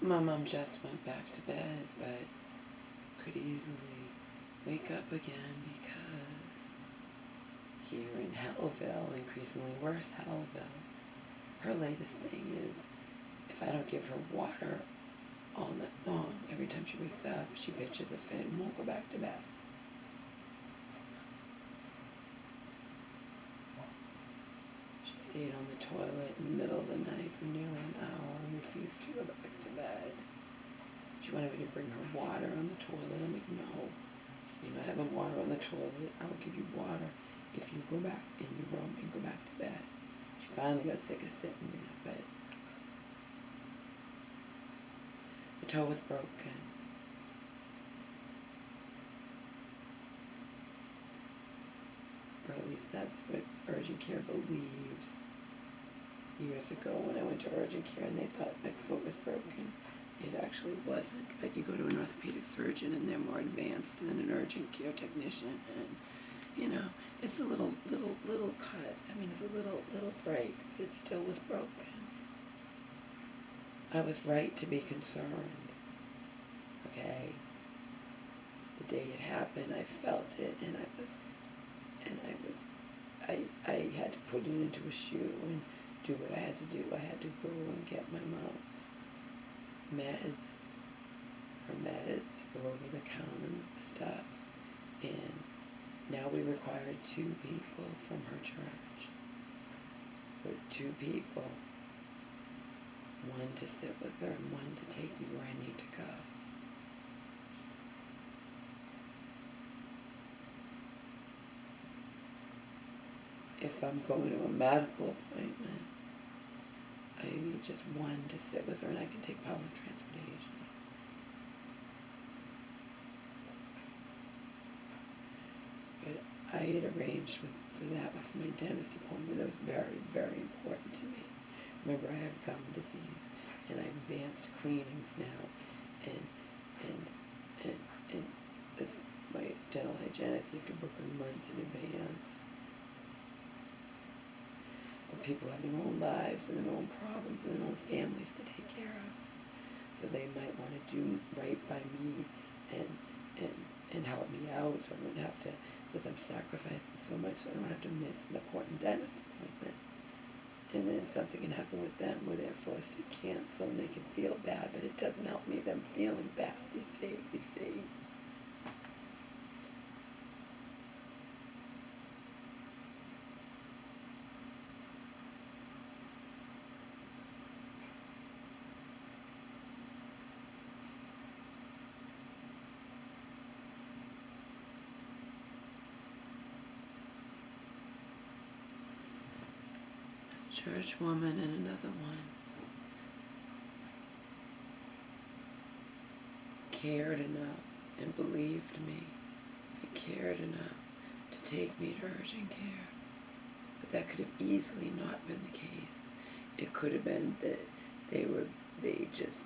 My mom just went back to bed, but could easily wake up again because here in Hellville, increasingly worse Hellville, her latest thing is if I don't give her water all night long, every time she wakes up, she bitches a fit and won't go back to bed. She stayed on the toilet in the middle of the night for nearly an hour and refused to go back to bed. She wanted me to bring her water on the toilet. I'm like, no, you're not having water on the toilet. I will give you water if you go back in your room and go back to bed. She finally got sick of sitting there, but the toe was broken. Or at least that's what urgent care believes. Years ago when I went to urgent care and they thought my foot was broken, it actually wasn't. But you go to an orthopedic surgeon and they're more advanced than an urgent care technician, and you know, it's a little cut. I mean, it's a little break, but it still was broken. I was right to be concerned. Okay. The day it happened, I felt it, and I had to put it into a shoe and do what I had to do. I had to go and get my mom's meds, her meds, her over-the-counter stuff, and now we required 2 people from her church. For 2 people, 1 to sit with her and 1 to take me where I need to go. If I'm going to a medical appointment, I need just 1 to sit with her and I can take public transportation. But I had arranged for that with my dentist appointment. That was very, very important to me. Remember, I have gum disease and I have advanced cleanings now, and this, my dental hygienist, you have to book her months in advance. But people have their own lives and their own problems and their own families to take care of. So they might want to do right by me and help me out, so I don't have to, since I'm sacrificing so much, so I don't have to miss an important dentist appointment. And then something can happen with them where they're forced to cancel and they can feel bad, but it doesn't help me them feeling bad, you see. Church woman and another one cared enough and believed me and cared enough to take me to urgent care. But that could have easily not been the case. It could have been that they just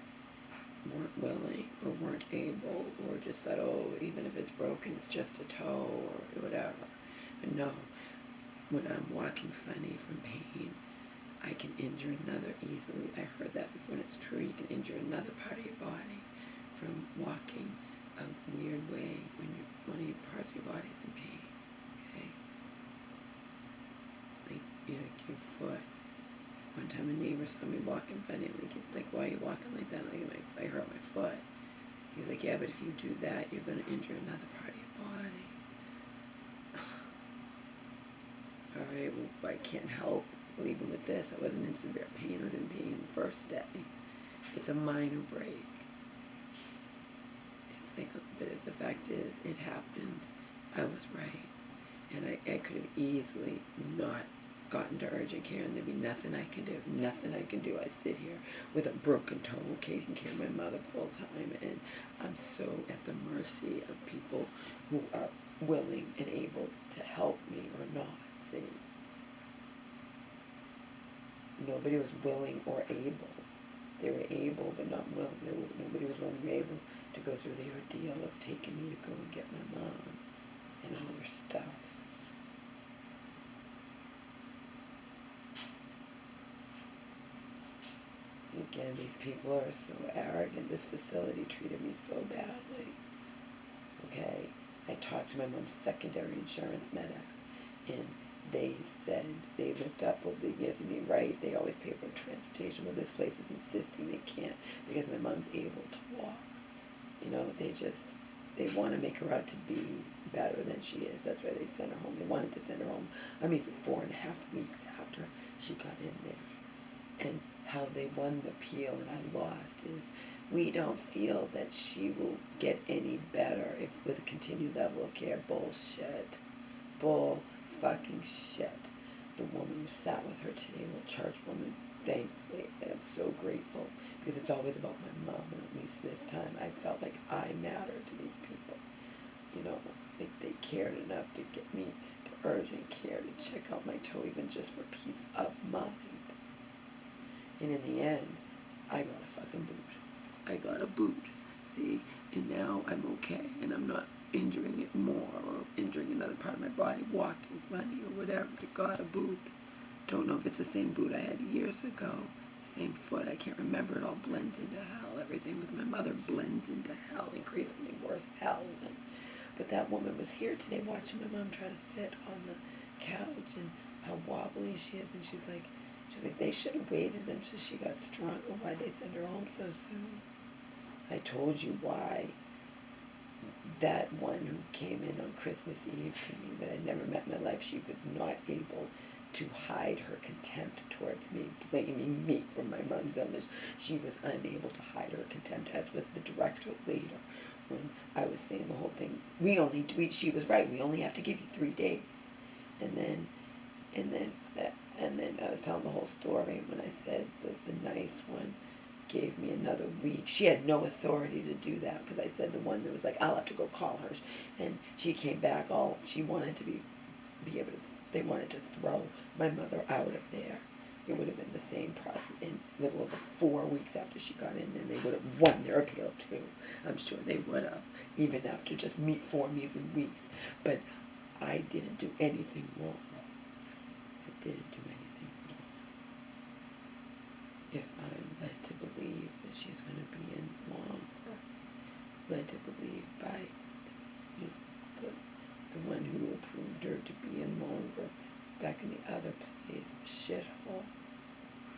weren't willing or weren't able, or just thought, oh, even if it's broken, it's just a toe or whatever. But no, when I'm walking funny from pain, I can injure another easily. I heard that before, and it's true. You can injure another part of your body from walking a weird way when one of your parts of your body's in pain. Okay? Like your foot. One time a neighbor saw me walking funny. He's like, why are you walking like that? Like, I hurt my foot. He's like, yeah, but if you do that, you're going to injure another part of your body. All right, well, I can't help. Well, even with this, I wasn't in severe pain. I was in pain the first day. It's a minor break. It's like, but the fact is, it happened. I was right. And I could have easily not gotten to urgent care, and there'd be nothing I can do. Nothing I can do. I sit here with a broken toe, taking care of my mother full time, and I'm so at the mercy of people who are willing and able to help me or not. See? Nobody was willing or able. They were able but not willing. Nobody was willing or able to go through the ordeal of taking me to go and get my mom and all her stuff. Again, these people are so arrogant. This facility treated me so badly. Okay? I talked to my mom's secondary insurance medics, and they said they looked up over the years of me, right? They always pay for transportation. Well, this place is insisting they can't because my mom's able to walk. You know, they want to make her out to be better than she is. That's why they sent her home. They wanted to send her home, 4.5 weeks after she got in there. And how they won the appeal and I lost is we don't feel that she will get any better if with a continued level of care. Bullshit. Bull fucking shit. The woman who sat with her today, the church woman, thankfully, and I'm so grateful because it's always about my mom, and at least this time I felt like I mattered to these people. You know, they cared enough to get me to urgent care to check out my toe even just for peace of mind. And in the end, I got a fucking boot. I got a boot. See? And now I'm okay. And I'm not injuring it more or injuring another part of my body, walking funny or whatever. I got a boot. Don't know if it's the same boot I had years ago. The same foot. I can't remember. It all blends into hell. Everything with my mother blends into hell. Increasingly worse hell. But that woman was here today watching my mom try to sit on the couch and how wobbly she is. And she's like, they should have waited until she got stronger. Why'd they send her home so soon? I told you why that one who came in on Christmas Eve to me that I'd never met in my life, she was not able to hide her contempt towards me, blaming me for my mom's illness. She was unable to hide her contempt, as was the director later when I was saying the whole thing. She was right, we only have to give you 3 days. And then I was telling the whole story when I said that the nice one gave me another week. She had no authority to do that because I said the one that was like, I'll have to go call her. And she came back she wanted to be able to, they wanted to throw my mother out of there. It would have been the same process in a little over 4 weeks after she got in, and they would have won their appeal too. I'm sure they would have, even after just 4 measly weeks. But I didn't do anything wrong. I didn't do anything wrong. If I'm led to believe that she's going to be in longer, led to believe by the one who approved her to be in longer back in the other place, the shithole.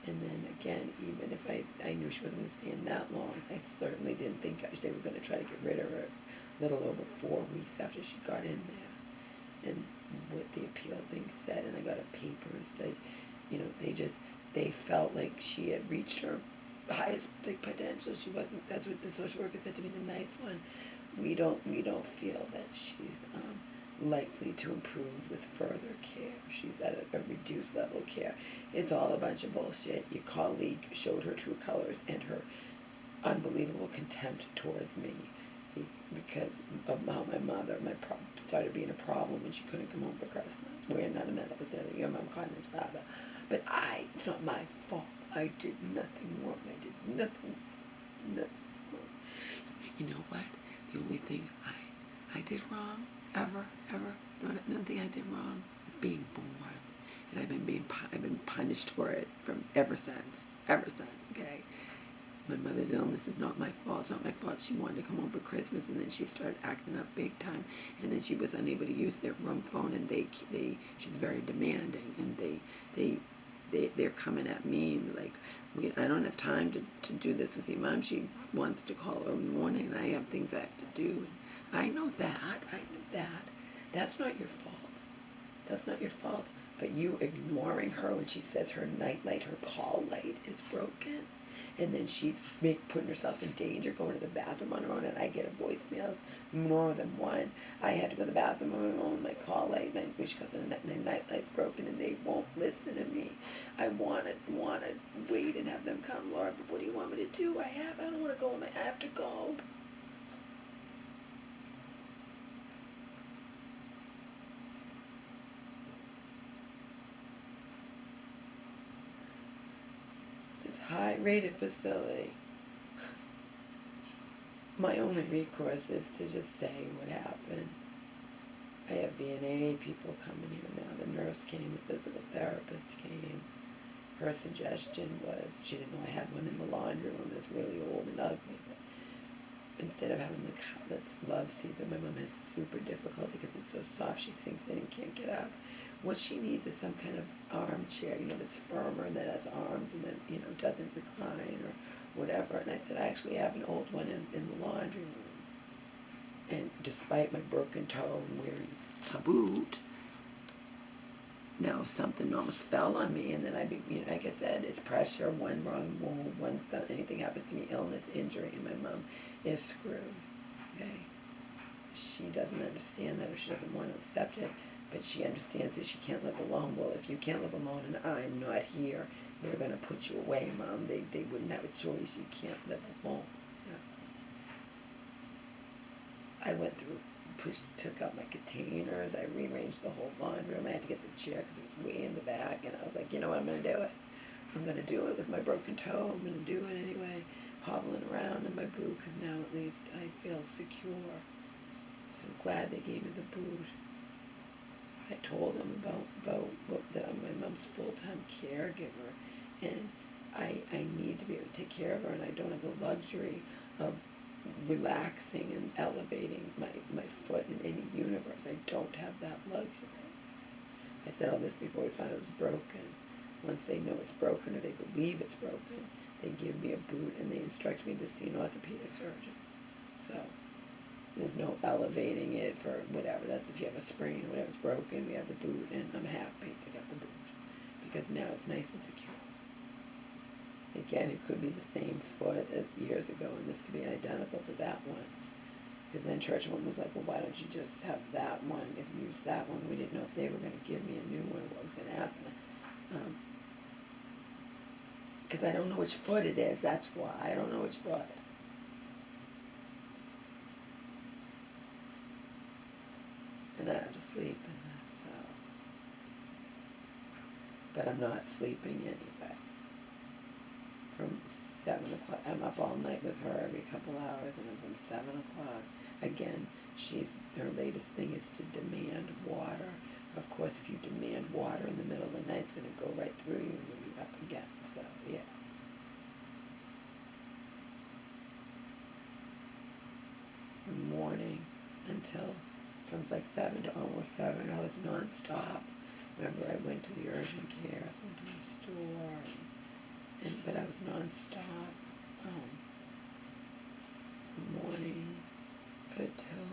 And then again, even if I knew she wasn't going to stay in that long, I certainly didn't think they were going to try to get rid of her a little over 4 weeks after she got in there. And what the appeal thing said, and I got a papers that, they felt like she had reached her highest potential. She wasn't. That's what the social worker said to me. The nice one. We don't feel that she's likely to improve with further care. She's at a reduced level of care. It's all a bunch of bullshit. Your colleague showed her true colors and her unbelievable contempt towards me because of how my mother started being a problem when she couldn't come home for Christmas. We're not a medical facility. Your mom caught his father. But it's not my fault. I did nothing wrong. I did nothing wrong. You know what? The only thing I did wrong, ever, nothing I did wrong is being born. And I've been punished for it from ever since, okay? My mother's illness is not my fault. It's not my fault. She wanted to come home for Christmas, and then she started acting up big time, and then she was unable to use their room phone, and she's very demanding, and they're coming at me like, I don't have time to do this with your mom. She wants to call her in the morning, and I have things I have to do. And I know that. That's not your fault. That's not your fault. But you ignoring her when she says her nightlight, her call light is broken, and then she's putting herself in danger going to the bathroom on her own, and I get a voicemail, more than one. I had to go to the bathroom on my own, my call light, because the nightlight's broken, and they won't listen to me. I want to wait and have them come, Laura, but what do you want me to do? I don't want to go, I have to go. This high-rated facility. My only recourse is to just say what happened. I have VNA people coming here now. The nurse came, the physical therapist came. her suggestion was, she didn't know I had one in the laundry room that's really old and ugly. But instead of having the love seat that my mom has super difficulty because it's so soft, she sinks in and can't get up. What she needs is some kind of armchair, that's firmer and that has arms and that, doesn't recline or whatever. And I said, I actually have an old one in the laundry room. And despite my broken toe and wearing a boot, something almost fell on me, and then like I said, it's pressure, one wrong move, anything happens to me, illness, injury, and my mom is screwed, okay? She doesn't understand that, or she doesn't want to accept it, but she understands that she can't live alone. Well, if you can't live alone and I'm not here, they're going to put you away, Mom. They wouldn't have a choice. You can't live alone. Yeah. I went through, took out my containers. I rearranged the whole laundry room. I had to get the chair because it was way in the back. And I was like, you know what, I'm going to do it. I'm going to do it with my broken toe. I'm going to do it anyway, hobbling around in my boot because now at least I feel secure. So glad they gave me the boot. I told them that I'm my mom's full-time caregiver, and I need to be able to take care of her, and I don't have the luxury of relaxing and elevating my foot in any universe. I don't have that luxury. I said all this before we found out it was broken. Once they know it's broken or they believe it's broken, they give me a boot and they instruct me to see an orthopedic surgeon. So there's no elevating it for whatever. That's if you have a sprain or whatever's broken, we have the boot, and I'm happy I got the boot because now it's nice and secure. Again, it could be the same foot as years ago, and this could be identical to that one. Because then Churchman was like, well, why don't you just have that one? If you use that one, we didn't know if they were going to give me a new one, what was going to happen. Because I don't know which foot it is. That's why I don't know which foot. And I have to sleep in this, so. But I'm not sleeping anyway. From 7 o'clock, I'm up all night with her every couple hours, and then from 7 o'clock, again, her latest thing is to demand water. Of course, if you demand water in the middle of the night, it's going to go right through you and you'll be up again, so, yeah. From morning until, from like 7 to almost 7, I was nonstop. Remember, I went to the urgent care, I went to the store, but I was nonstop from morning until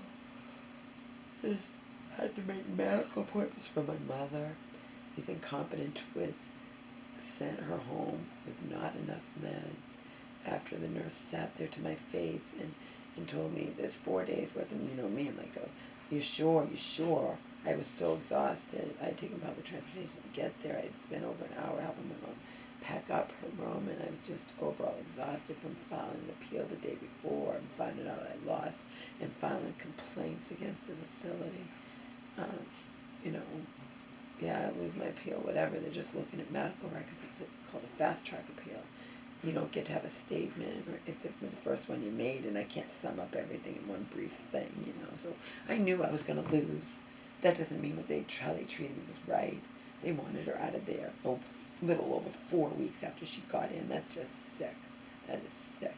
just had to make medical appointments for my mother. These incompetent twits sent her home with not enough meds after the nurse sat there to my face and told me there's 4 days worth, and you know me, I'm like, oh, you sure? I was so exhausted. I had taken public transportation to get there. I'd spent over an hour helping my mom pack up her room, and I was just overall exhausted from filing the appeal the day before and finding out I lost and filing complaints against the facility. I lose my appeal, whatever. They're just looking at medical records. It's called a fast track appeal. You don't get to have a statement, except for the first one you made, and I can't sum up everything in one brief thing, So I knew I was going to lose. That doesn't mean how they treated me was right. They wanted her out of there a little over 4 weeks after she got in. That's just sick. That is sick.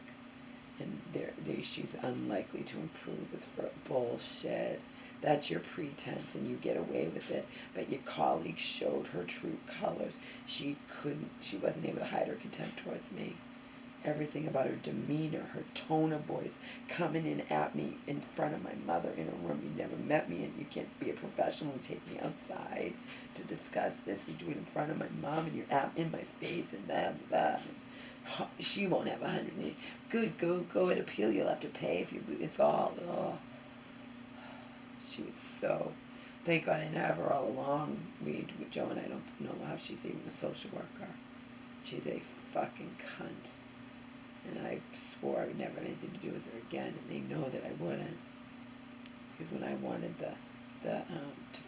And the issue's unlikely to improve with bullshit. That's your pretense, and you get away with it. But your colleague showed her true colors. She wasn't able to hide her contempt towards me. Everything about her demeanor, her tone of voice, coming in at me in front of my mother in a room. You never met me, and you can't be a professional and take me outside to discuss this. We do it in front of my mom, and you're in my face, and that. She won't have 180. Good, go ahead, appeal. You'll have to pay if you lose. It's all. Oh. She was so. Thank God I didn't have her all along. Joe and I don't know how she's even a social worker. She's a fucking cunt. And I swore I would never have anything to do with her again, and they know that I wouldn't. Because when I wanted to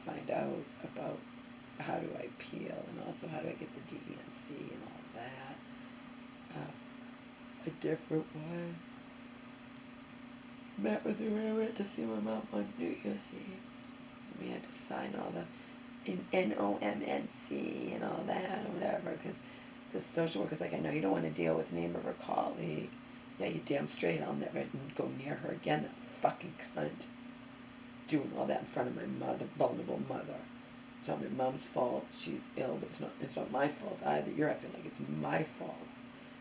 find out about how do I appeal, and also how do I get the DENC and all that, a different way. Met with her when I went to see my mom on New Year's Eve. And we had to sign all the NOMNC and all that or whatever, because the social worker's like, I know you don't want to deal with the name of her colleague. Yeah, you damn straight. I'll never go near her again. That fucking cunt. Doing all that in front of my mother, vulnerable mother. It's not my mom's fault. She's ill, but it's not my fault either. You're acting like it's my fault.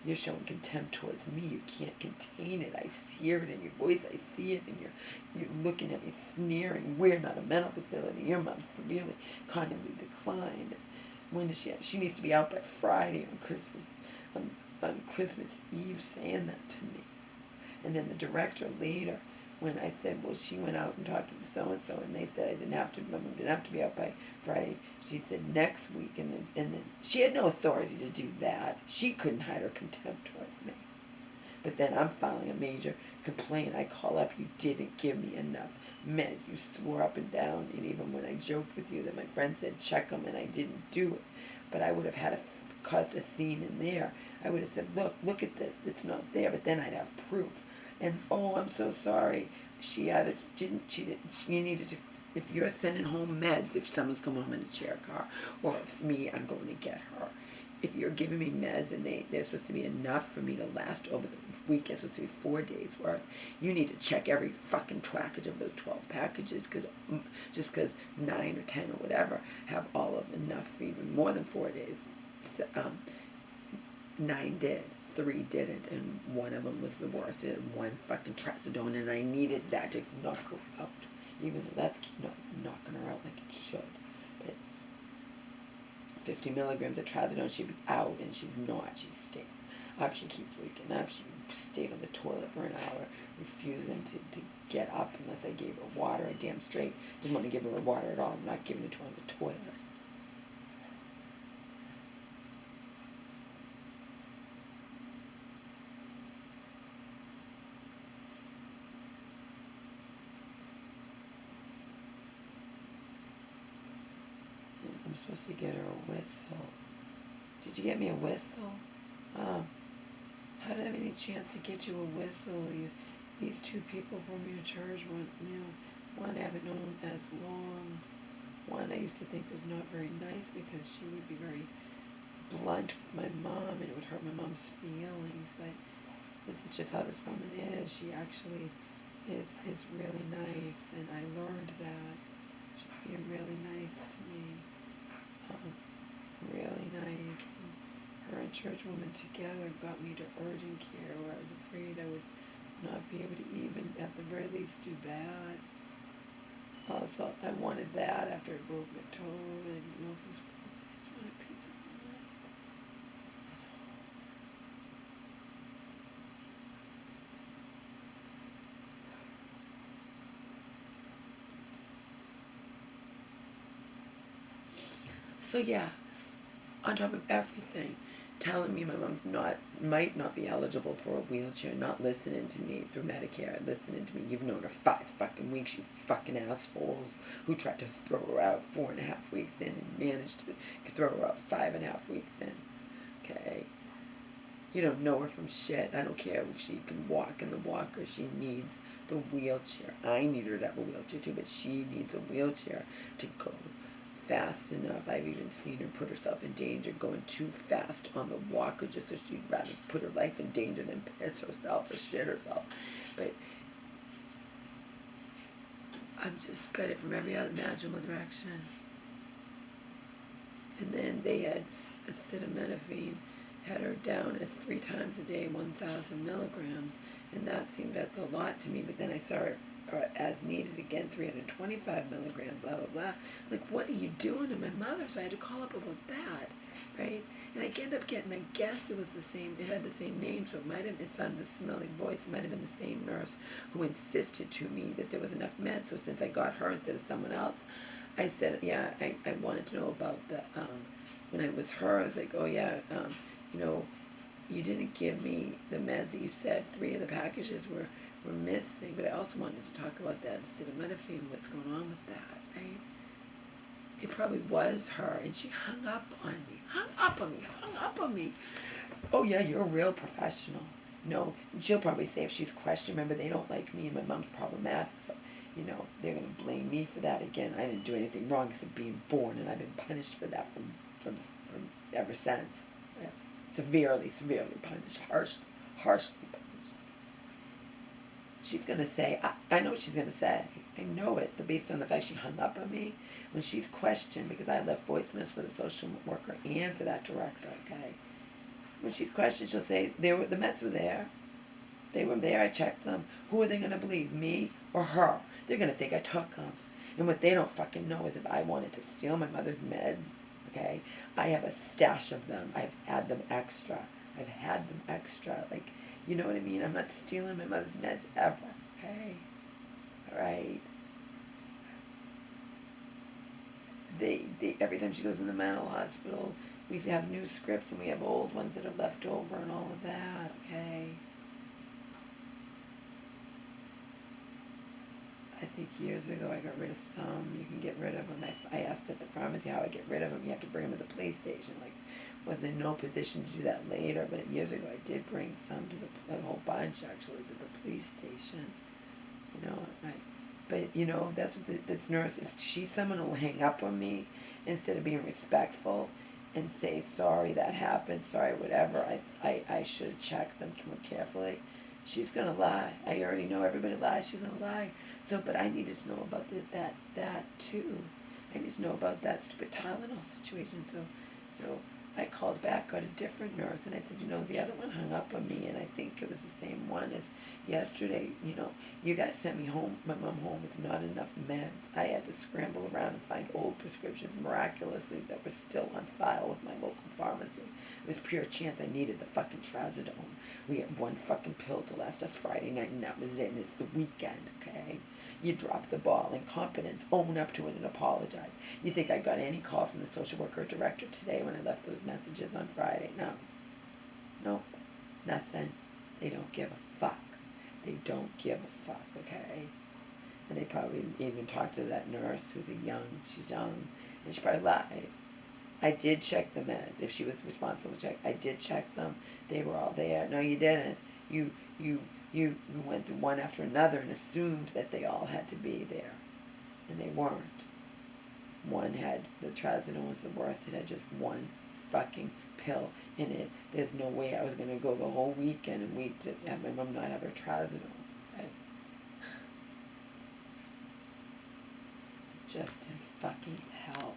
You're showing contempt towards me. You can't contain it. I hear it in your voice. I see it in you're looking at me sneering. We're not a mental facility. Your mom's severely cognitively declined. When does she needs to be out by Friday on Christmas Eve saying that to me. And then the director later, when I said, well, she went out and talked to the so-and-so, and they said my mom didn't have to be out by Friday. She said next week, and then she had no authority to do that. She couldn't hide her contempt towards me. But then I'm filing a major complaint. I call up, you didn't give me enough meds. You swore up and down, and even when I joked with you that my friend said check them, and I didn't do it. But I would have caused a scene in there. I would have said, look at this. It's not there. But then I'd have proof. And, oh, I'm so sorry. She either didn't, she needed to, if you're sending home meds, if someone's coming home in a chair car, or if me, I'm going to get her. If you're giving me meds and they're supposed to be enough for me to last over the weekend, supposed to be 4 days worth, you need to check every fucking package of those 12 packages, just because 9 or 10 or whatever have all of enough for even more than 4 days. So, 9 did. 3 didn't, and one of them was the worst. It had 1 fucking trazodone, and I needed that to knock her out, even though that's not knocking her out like it should. But 50 milligrams of trazodone, she'd be out, and she's not. She's staying up. She keeps waking up. She stayed on the toilet for an hour, refusing to get up unless I gave her water. I damn straight didn't want to give her water at all. I'm not giving it to her on the toilet. I'm supposed to get her a whistle. Did you get me a whistle? How did I have any chance to get you a whistle? These 2 people from your church, one I haven't known as long. One I used to think was not very nice because she would be very blunt with my mom and it would hurt my mom's feelings. But this is just how this woman is. She actually is really nice, and I learned that. She's being really nice to me. Really nice. And her and church woman together got me to urgent care where I was afraid I would not be able to even at the very least do that. Also, I wanted that after I broke my toe, and I didn't know if it was broken. I just wanted peace of mind. So yeah, on top of everything, telling me my mom's might not be eligible for a wheelchair, not listening to me through Medicare, listening to me. You've known her 5 fucking weeks, you fucking assholes, who tried to throw her out 4.5 weeks in and managed to throw her out 5.5 weeks in. Okay? You don't know her from shit. I don't care if she can walk in the walker. She needs the wheelchair. I need her to have a wheelchair too, but she needs a wheelchair to go fast enough. I've even seen her put herself in danger going too fast on the walker just so she'd rather put her life in danger than piss herself or shit herself. But I'm just got it from every other imaginable direction. And then they had acetaminophen, had her down as 3 times a day, 1,000 milligrams, and that seemed like a lot to me. But then I saw it as needed again, 325 milligrams, blah, blah, blah. Like, what are you doing to my mother? So I had to call up about that, right? And I ended up getting, I guess it was the same, it had the same name, so it might have, it sounded a smelling voice, it might have been the same nurse who insisted to me that there was enough meds. So since I got her instead of someone else, I said, yeah, I wanted to know about the, when it was her, I was like, oh yeah, you didn't give me the meds that you said 3 of the packages were missing, but I also wanted to talk about that acetaminophen, what's going on with that, right? It probably was her, and she hung up on me. Oh yeah, you're a real professional. No, she'll probably say if she's questioned, remember they don't like me and my mom's problematic, so, they're going to blame me for that again. I didn't do anything wrong except being born, and I've been punished for that from ever since. Yeah. severely punished, harshly punished. She's going to say, I know what she's going to say. I know it, based on the fact she hung up on me. When she's questioned, because I left voicemails for the social worker and for that director, okay? When she's questioned, she'll say, the Mets were there. They were there, I checked them. Who are they going to believe, me or her? They're going to think I took them. And what they don't fucking know is if I wanted to steal my mother's meds, okay, I have a stash of them. I've had them extra. I've had them extra. Like, you know what I mean? I'm not stealing my mother's meds ever, okay? All right? Every time she goes in the mental hospital, we have new scripts and we have old ones that are left over and all of that, okay? I think years ago I got rid of some. You can get rid of them. I asked at the pharmacy how I get rid of them. You have to bring them to the police station. Like, was in no position to do that later, but years ago I did bring some to a whole bunch actually to the police station. You know, but you know that's what this nurse. If she's someone who'll hang up on me instead of being respectful and say sorry that happened, sorry whatever. I should have checked them more carefully. She's gonna lie. I already know everybody lies. She's gonna lie. So, but I needed to know about that too. I need to know about that stupid Tylenol situation. So I called back, got a different nurse, and I said, you know, the other one hung up on me, and I think it was the same one as yesterday. You know, you guys sent me home, my mom home with not enough meds. I had to scramble around and find old prescriptions miraculously that were still on file with my local pharmacy. It was pure chance I needed the fucking trazodone. We had one fucking pill to last us Friday night, and that was it, and it's the weekend, okay? You drop the ball. Incompetence. Own up to it and apologize. You think I got any call from the social worker director today when I left those messages on Friday? No. Nope. Nothing. They don't give a fuck. They don't give a fuck, okay? And they probably even talked to that nurse she's young, and she probably lied. I did check the meds. If she was responsible to check, I did check them. They were all there. No, you didn't. You went through one after another and assumed that they all had to be there, and they weren't. One had, the trazodone was the worst. It had just one fucking pill in it. There's no way I was going to go the whole weekend and wait to have my mom not have her trazodone. Okay? Just in fucking hell.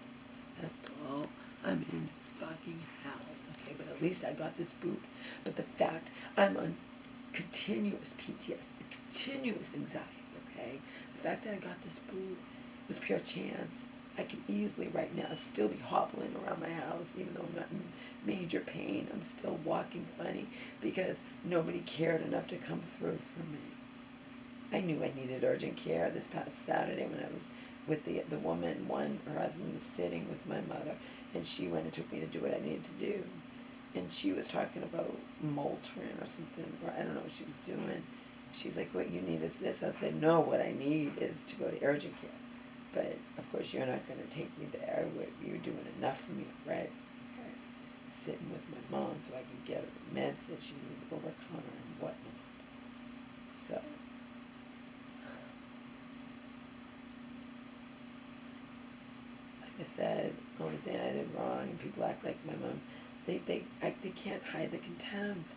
That's all. I'm in fucking hell. Okay, but at least I got this boot. But the fact I'm on continuous PTSD, continuous anxiety, okay? The fact that I got this boot was pure chance. I can easily right now still be hobbling around my house, even though I'm not in major pain. I'm still walking funny because nobody cared enough to come through for me. I knew I needed urgent care this past Saturday when I was with the woman. Her husband was sitting with my mother, and she went and took me to do what I needed to do. And she was talking about Motrin or something, or I don't know what she was doing. She's like, what you need is this. I said, no, what I need is to go to urgent care. But, of course, you're not going to take me there. You're doing enough for me already. Right? Sitting with my mom so I can get her the meds that she needs over the counter and whatnot. So, like I said, the only thing I did wrong, and people act like my mom, they can't hide the contempt.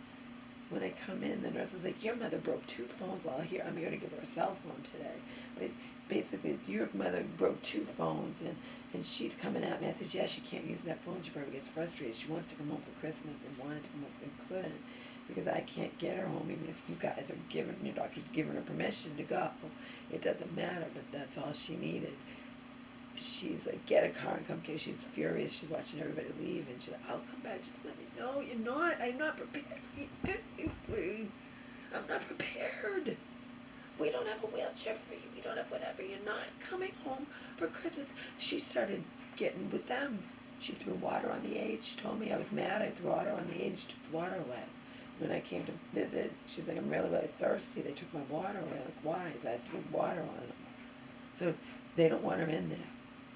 When I come in, the nurse is like, your mother broke 2 phones. Well, here, I'm here to give her a cell phone today. But basically, your mother broke 2 phones, and she's coming at me. I said, yeah, she can't use that phone. She probably gets frustrated. She wants to come home for Christmas and wanted to come home and couldn't because I can't get her home, even if you guys are giving, your doctor's giving her permission to go. It doesn't matter, but that's all she needed. She's like, get a car and come get her. She's furious. She's watching everybody leave, and she's like, I'll come back. Just let me know. You're not. I'm not prepared. I'm not prepared. We don't have a wheelchair for you. We don't have whatever. You're not coming home for Christmas. She started getting with them. She threw water on the aid. She told me I was mad. I threw water on the aid. She took the water away. When I came to visit, she's like, I'm really, really thirsty. They took my water away. Like, why? So I threw water on them. So they don't want her in there.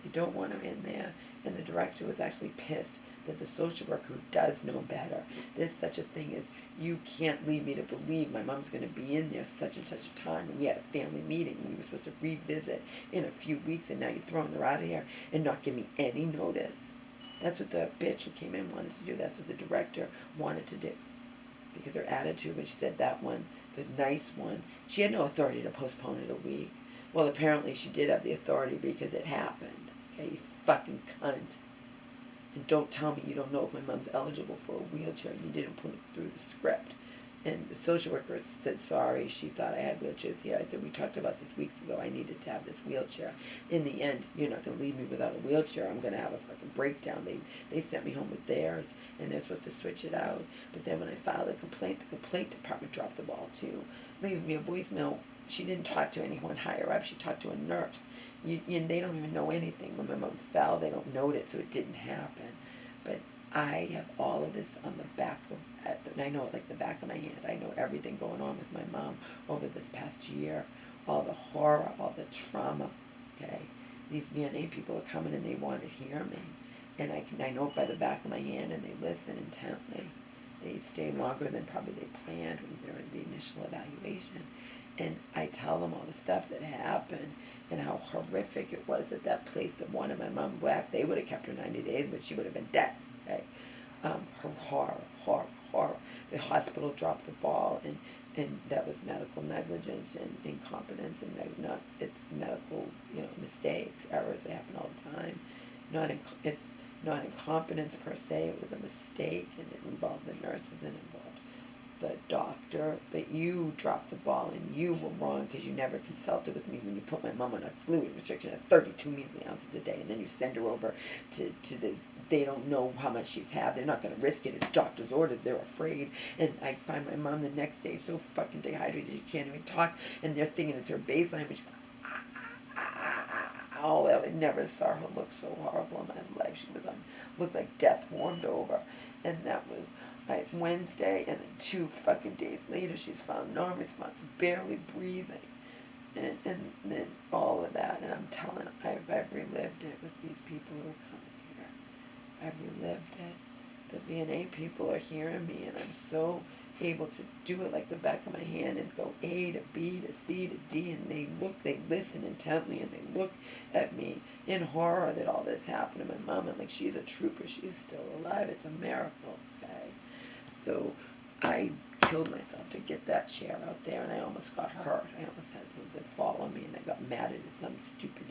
They don't want her in there. And the director was actually pissed that the social worker who does know better, there's such a thing as, you can't lead me to believe my mom's going to be in there such and such a time. And we had a family meeting. We were supposed to revisit in a few weeks, and now you're throwing her out of here and not give me any notice. That's what the bitch who came in wanted to do. That's what the director wanted to do. Because her attitude, when she said that one, the nice one, she had no authority to postpone it a week. Well, apparently she did have the authority because it happened. Okay, you fucking cunt. And don't tell me you don't know if my mom's eligible for a wheelchair and you didn't put it through the script. And the social worker said, sorry, she thought I had wheelchairs here. I said, we talked about this weeks ago. I needed to have this wheelchair. In the end, you're not going to leave me without a wheelchair. I'm going to have a fucking breakdown. They sent me home with theirs, and they're supposed to switch it out. But then when I filed a complaint, the complaint department dropped the ball, too. Leaves me a voicemail. She didn't talk to anyone higher up. She talked to a nurse. They don't even know anything. When my mom fell, they don't note it, so it didn't happen. But I have all of this on the back of, I know it like the back of my hand. I know everything going on with my mom over this past year, all the horror, all the trauma, okay? These VNA people are coming and they want to hear me. And I know it by the back of my hand, and they listen intently. They stay longer than probably they planned when they're in the initial evaluation. And I tell them all the stuff that happened and how horrific it was at that place that wanted my mom back. They would have kept her 90 days, but she would have been dead. Okay? Her horror. The hospital dropped the ball, and that was medical negligence and incompetence, and it's medical, mistakes, errors. They happen all the time. It's not incompetence per se. It was a mistake, and it involved the nurses and involved the doctor. But you dropped the ball, and you were wrong because you never consulted with me when you put my mom on a fluid restriction at 32 measly ounces a day, and then you send her over to this. They don't know how much she's had. They're not going to risk it. It's doctor's orders. They're afraid. And I find my mom the next day so fucking dehydrated she can't even talk, and they're thinking it's her baseline, but she's oh, I never saw her look so horrible in my life. She was looked like death warmed over. And that was like Wednesday, and then 2 fucking days later, she's found non-responsive, barely breathing. And then all of that, and I'm telling, I've relived it with these people who are coming here. I've relived it. The VNA people are hearing me, and I'm so able to do it like the back of my hand and go A to B to C to D, and they listen intently, and they look at me in horror that all this happened to my mom, and like, she's a trooper, she's still alive, it's a miracle, okay? So I killed myself to get that chair out there, and I almost got hurt. I almost had something fall on me, and I got mad at some stupid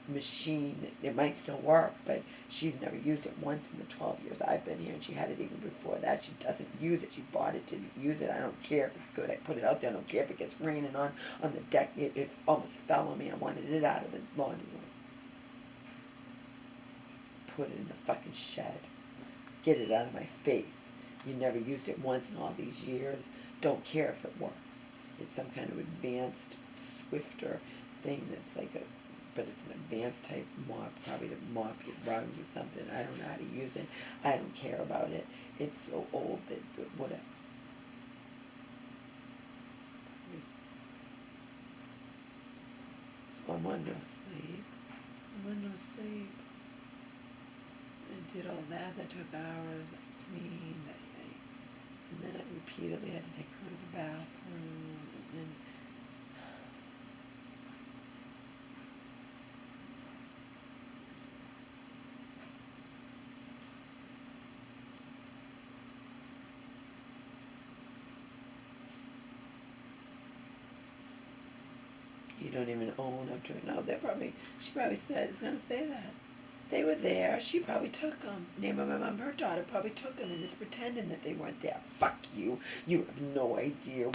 machine. It might still work, but she's never used it once in the 12 years I've been here, and she had it even before that. She doesn't use it. She bought it to use it. I don't care if it's good. I put it out there. I don't care if it gets raining on the deck. It almost fell on me. I wanted it out of the laundry room. Put it in the fucking shed. Get it out of my face. You never used it once in all these years. Don't care if it works. It's some kind of advanced, swifter thing that's like but it's an advanced type mop, probably to mop your rugs or something. I don't know how to use it. I don't care about it. It's so old that whatever. So I'm on no sleep. I did all that. That took hours. I cleaned. And then I repeatedly had to take her to the bathroom. And then you don't even own up to it. No, she probably said, it's going to say that. They were there. She probably took them. Name of my mom, her daughter probably took them and is pretending that they weren't there. Fuck you. You have no idea